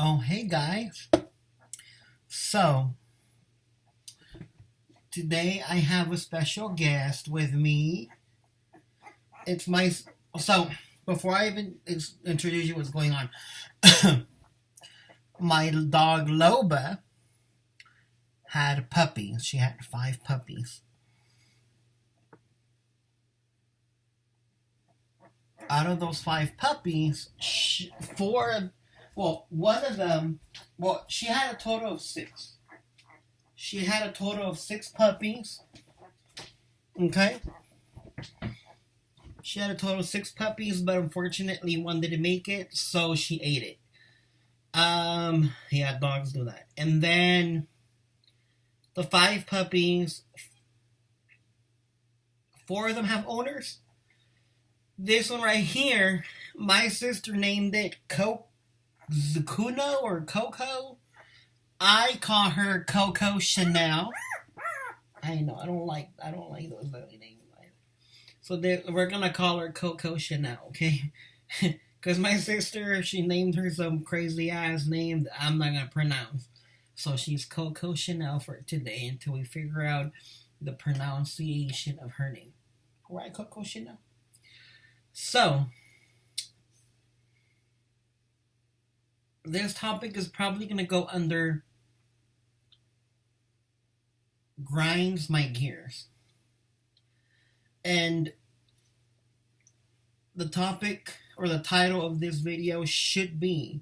Oh, hey guys. So, today I have a special guest with me. It's my. So, before I even introduce you what's going on, my dog Loba had puppies. She had 5 puppies. Out of those 5 puppies, one of them, she had a total of 6. She had a total of 6 puppies. Okay? She had a total of 6 puppies, but unfortunately one didn't make it, so she ate it. Yeah, dogs do that. And then the 5 puppies, 4 of them have owners. This one right here, my sister named it Zukuno or Coco. I call her Coco Chanel. I know, I don't like those ugly names. So we're gonna call her Coco Chanel, okay? Because my sister, she named her some crazy ass name that I'm not gonna pronounce. So she's Coco Chanel for today until we figure out the pronunciation of her name. Right, Coco Chanel? So, this topic is probably gonna go under grinds my gears. And the topic or the title of this video should be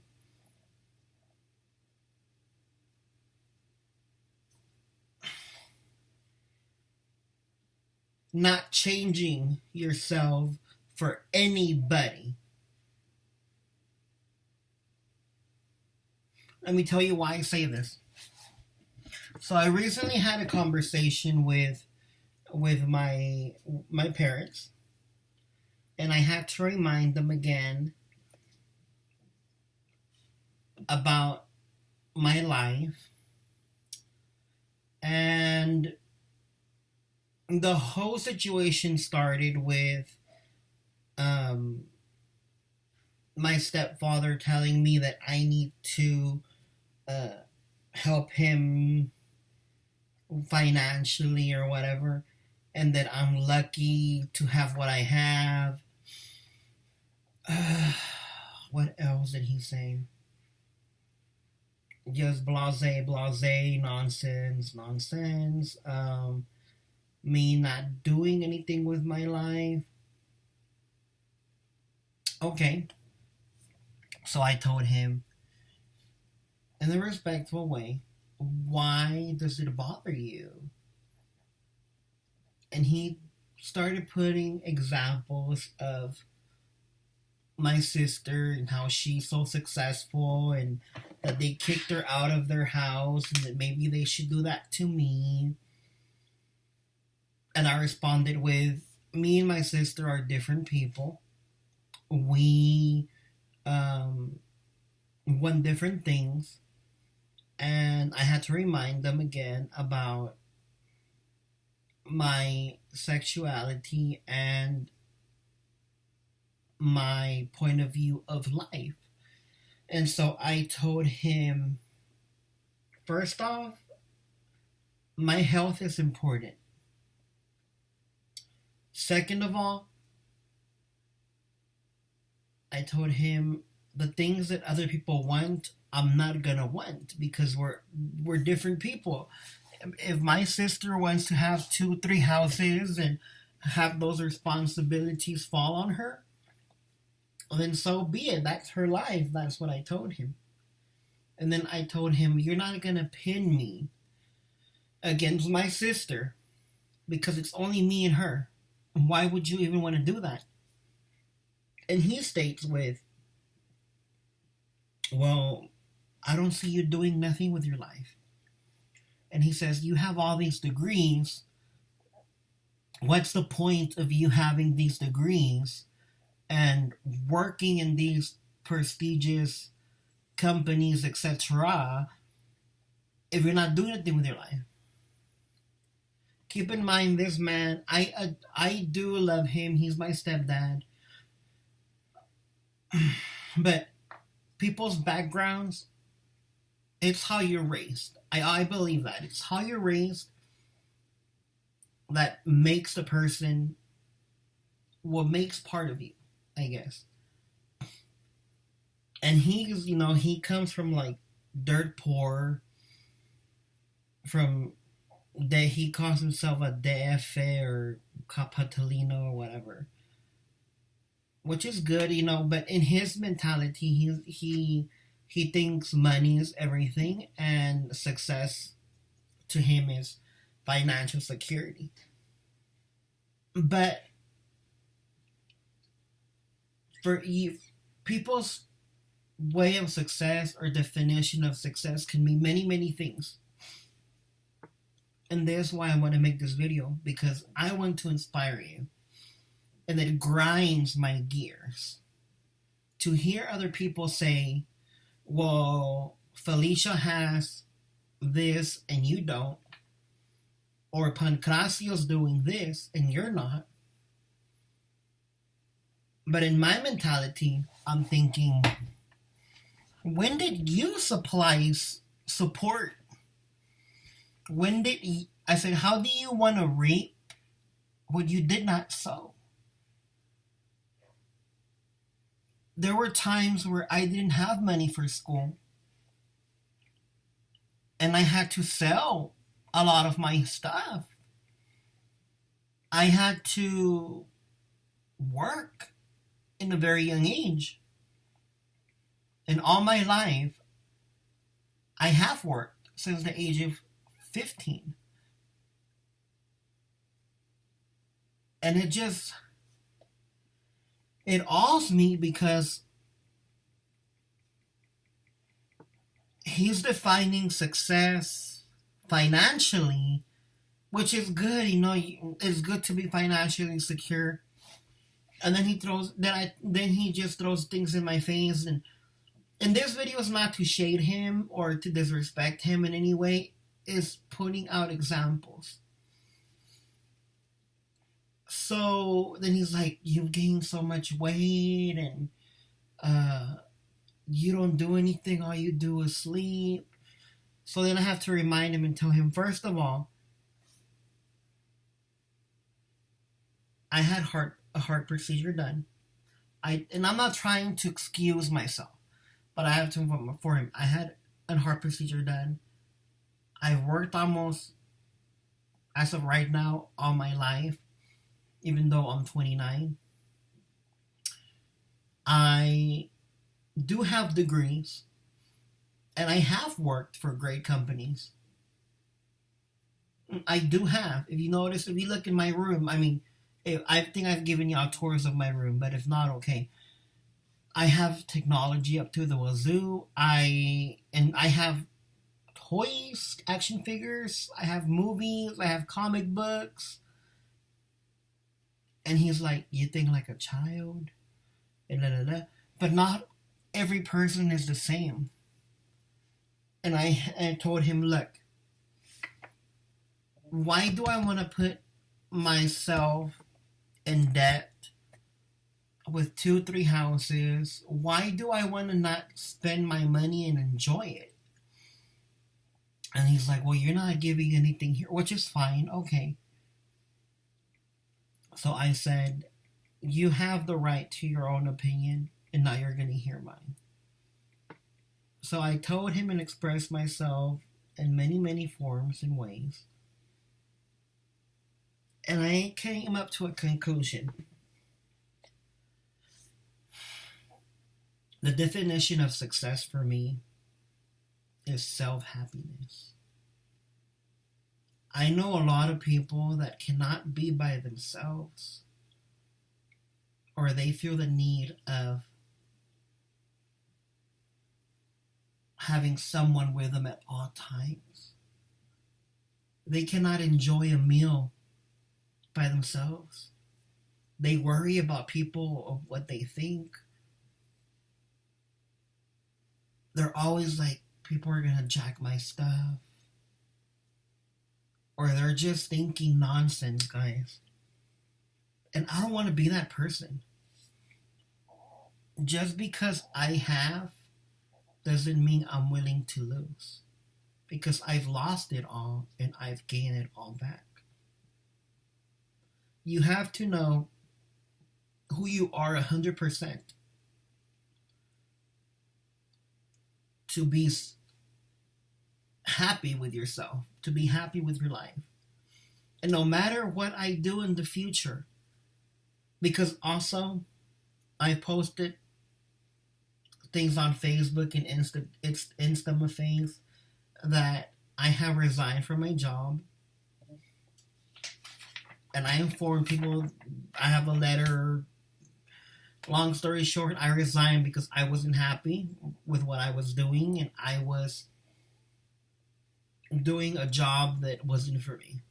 not changing yourself for anybody. Let me tell you why I say this. So I recently had a conversation with my parents, and I had to remind them again about my life. And the whole situation started with my stepfather telling me that I need to help him financially or whatever, and that I'm lucky to have what I have. What else did he say? Just blase, nonsense. Me not doing anything with my life. Okay. So I told him, in a respectful way, why does it bother you? And he started putting examples of my sister and how she's so successful and that they kicked her out of their house and that maybe they should do that to me. And I responded with, me and my sister are different people. We want different things. And I had to remind them again about my sexuality and my point of view of life. And so I told him, first off, my health is important. Second of all, I told him the things that other people want, I'm not gonna want because we're different people. If my sister wants to have 2-3 houses and have those responsibilities fall on her, then so be it. That's her life. That's what I told him. And then I told him, you're not gonna pin me against my sister because it's only me and her. Why would you even want to do that? And he states with, well, I don't see you doing nothing with your life. And he says, you have all these degrees. What's the point of you having these degrees and working in these prestigious companies, etc., if you're not doing anything with your life? Keep in mind, this man, I do love him. He's my stepdad. But people's backgrounds It's how you're raised. I believe that. It's how you're raised that makes the person what makes part of you, I guess. And he's, he comes from like dirt poor, from that he calls himself a DF or Capitalino or whatever, which is good, but in his mentality, he thinks money is everything and success to him is financial security. But for people's way of success or definition of success can be many, many things. And that's why I want to make this video, because I want to inspire you. And it grinds my gears to hear other people say, well, Felicia has this and you don't. Or Pancracio's doing this and you're not. But in my mentality, I'm thinking, when did you support? When did I said, how do you want to reap what you did not sow? There were times where I didn't have money for school. And I had to sell a lot of my stuff. I had to work in a very young age. And all my life, I have worked since the age of 15. And it awes me because he's defining success financially, which is good, it's good to be financially secure. And then he just throws things in my face, and this video is not to shade him or to disrespect him in any way, is putting out examples. So then he's like, you've gained so much weight and you don't do anything, all you do is sleep. So then I have to remind him and tell him, first of all, I had a heart procedure done. And I'm not trying to excuse myself, but I have to inform him. I had a heart procedure done. I've worked almost, as of right now, all my life, even though I'm 29. I do have degrees, and I have worked for great companies. I do have. If you notice, if you look in my room, I think I've given y'all tours of my room, but if not, okay. I have technology up to the wazoo. I have toys, action figures. I have movies. I have comic books. And he's like, you think like a child? And blah, blah, blah. But not every person is the same. And I told him, look, why do I want to put myself in debt with 2-3 houses? Why do I want to not spend my money and enjoy it? And he's like, well, you're not giving anything here, which is fine. Okay. So I said, you have the right to your own opinion, and now you're going to hear mine. So I told him and expressed myself in many, many forms and ways. And I came up to a conclusion. The definition of success for me is self-happiness. I know a lot of people that cannot be by themselves, or they feel the need of having someone with them at all times. They cannot enjoy a meal by themselves. They worry about people of what they think. They're always like, people are gonna jack my stuff. Or they're just thinking nonsense, guys. And I don't want to be that person. Just because I have doesn't mean I'm willing to lose. Because I've lost it all and I've gained it all back. You have to know who you are 100% to be happy with yourself, to be happy with your life. And no matter what I do in the future, because also I posted things on Facebook and Insta things that I have resigned from my job. And I informed people, I have a letter. Long story short, I resigned because I wasn't happy with what I was doing, and I was doing a job that wasn't for me.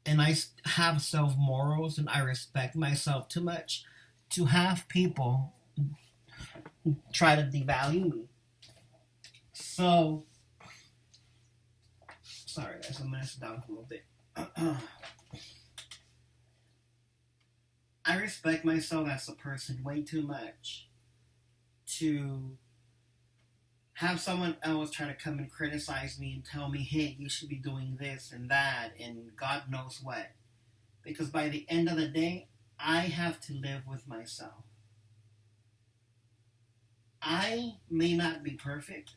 And I have self-morals, and I respect myself too much to have people try to devalue me. So, sorry guys, I'm going to sit down a little bit. I respect myself as a person way too much to have someone else try to come and criticize me and tell me, hey, you should be doing this and that and God knows what. Because by the end of the day, I have to live with myself. I may not be perfect.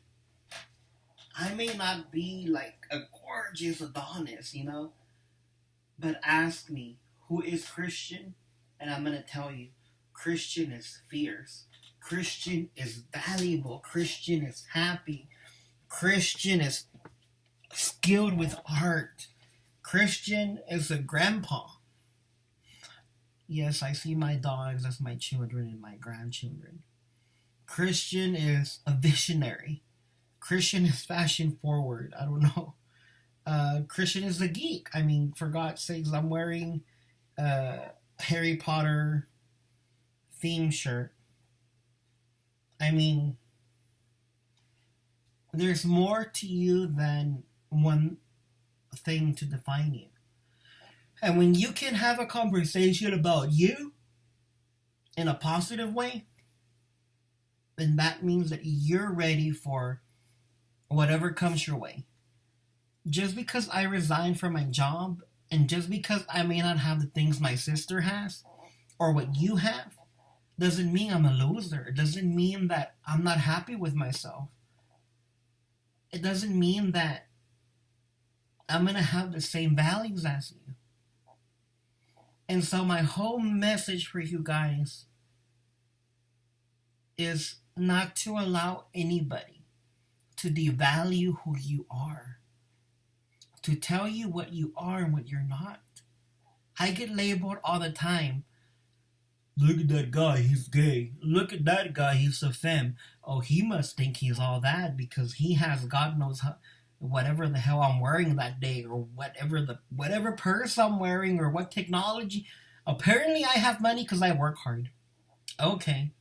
I may not be like a gorgeous Adonis, you know. But ask me, who is Christian? And I'm going to tell you, Christian is fierce. Christian is valuable. Christian is happy. Christian is skilled with art. Christian is a grandpa. Yes, I see my dogs as my children and my grandchildren. Christian is a visionary. Christian is fashion forward. I don't know. Christian is a geek. I mean, for God's sakes, I'm wearing Harry Potter theme shirt. I mean, there's more to you than one thing to define you. And when you can have a conversation about you in a positive way, then that means that you're ready for whatever comes your way. Just because I resigned from my job, and just because I may not have the things my sister has, or what you have, doesn't mean I'm a loser. It doesn't mean that I'm not happy with myself. It doesn't mean that I'm going to have the same values as you. And so my whole message for you guys is not to allow anybody to devalue who you are, to tell you what you are and what you're not. I get labeled all the time. Look at that guy, he's gay. Look at that guy, he's a femme. Oh, he must think he's all that because he has God knows how, whatever the hell I'm wearing that day, or whatever purse I'm wearing, or what technology. Apparently I have money because I work hard. Okay.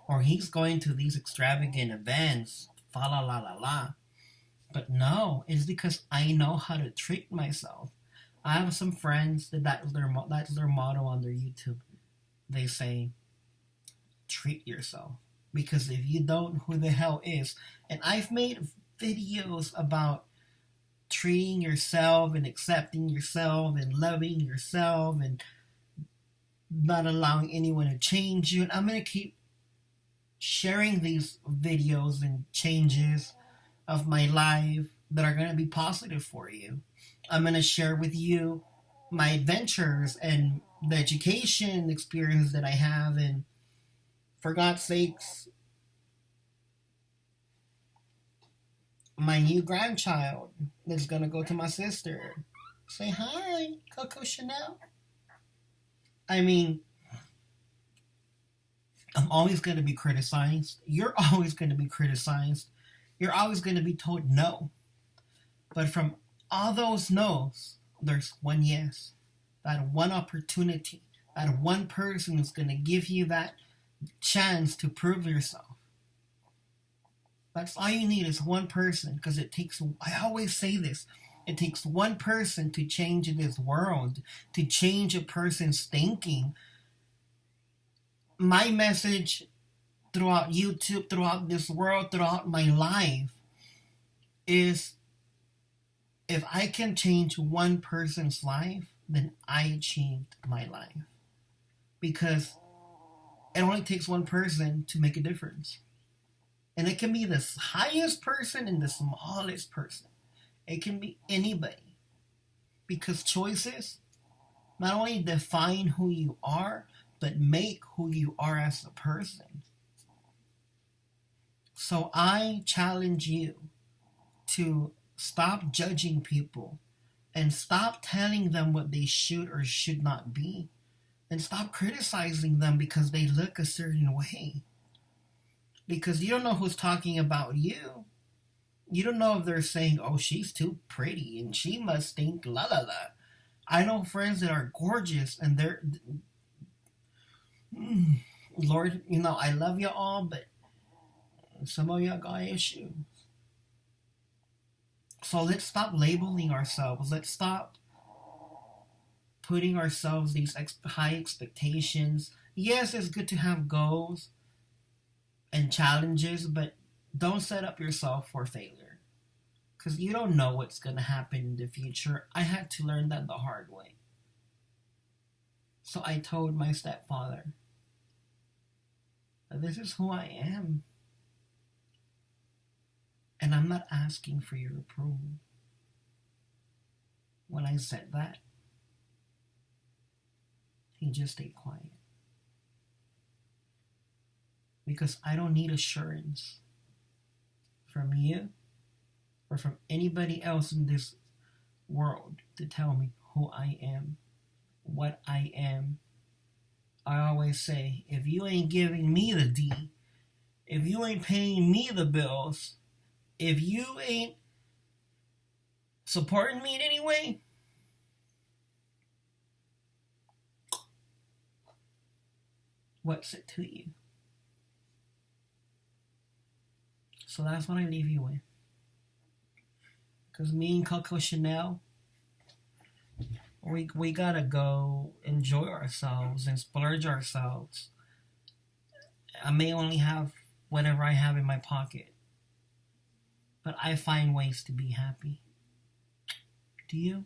Or he's going to these extravagant events. Fa la la la la. But no, it's because I know how to treat myself. I have some friends that's their motto on their YouTube. They say, treat yourself. Because if you don't, who the hell is? And I've made videos about treating yourself and accepting yourself and loving yourself and not allowing anyone to change you. And I'm going to keep sharing these videos and changes of my life that are going to be positive for you. I'm going to share with you my adventures and the education experience that I have, and for God's sakes, my new grandchild that's going to go to my sister. Say hi, Coco Chanel. I mean, I'm always going to be criticized. You're always going to be criticized. You're always going to be told no. But from all those no's, there's one yes. That one opportunity. That one person is going to give you that chance to prove yourself. That's all you need is one person. Because it takes, I always say this, it takes one person to change this world. To change a person's thinking. My message throughout YouTube, throughout this world, throughout my life is if I can change one person's life, then I achieved my life. Because it only takes one person to make a difference. And it can be the highest person and the smallest person. It can be anybody. Because choices not only define who you are, but make who you are as a person. So I challenge you to stop judging people and stop telling them what they should or should not be. And stop criticizing them because they look a certain way. Because you don't know who's talking about you. You don't know if they're saying, oh, she's too pretty and she must think la la la. I know friends that are gorgeous and they're... Lord, I love you all, but some of y'all got issues. So let's stop labeling ourselves. Let's stop putting ourselves these high expectations. Yes, it's good to have goals and challenges, but don't set up yourself for failure. Because you don't know what's going to happen in the future. I had to learn that the hard way. So I told my stepfather, this is who I am. And I'm not asking for your approval. When I said that, he just stayed quiet. Because I don't need assurance from you or from anybody else in this world to tell me who I am, what I am. I always say, if you ain't giving me the D, if you ain't paying me the bills, if you ain't supporting me in any way, what's it to you? So that's what I leave you with. Because me and Coco Chanel, we gotta go enjoy ourselves and splurge ourselves. I may only have whatever I have in my pocket, but I find ways to be happy. Do you?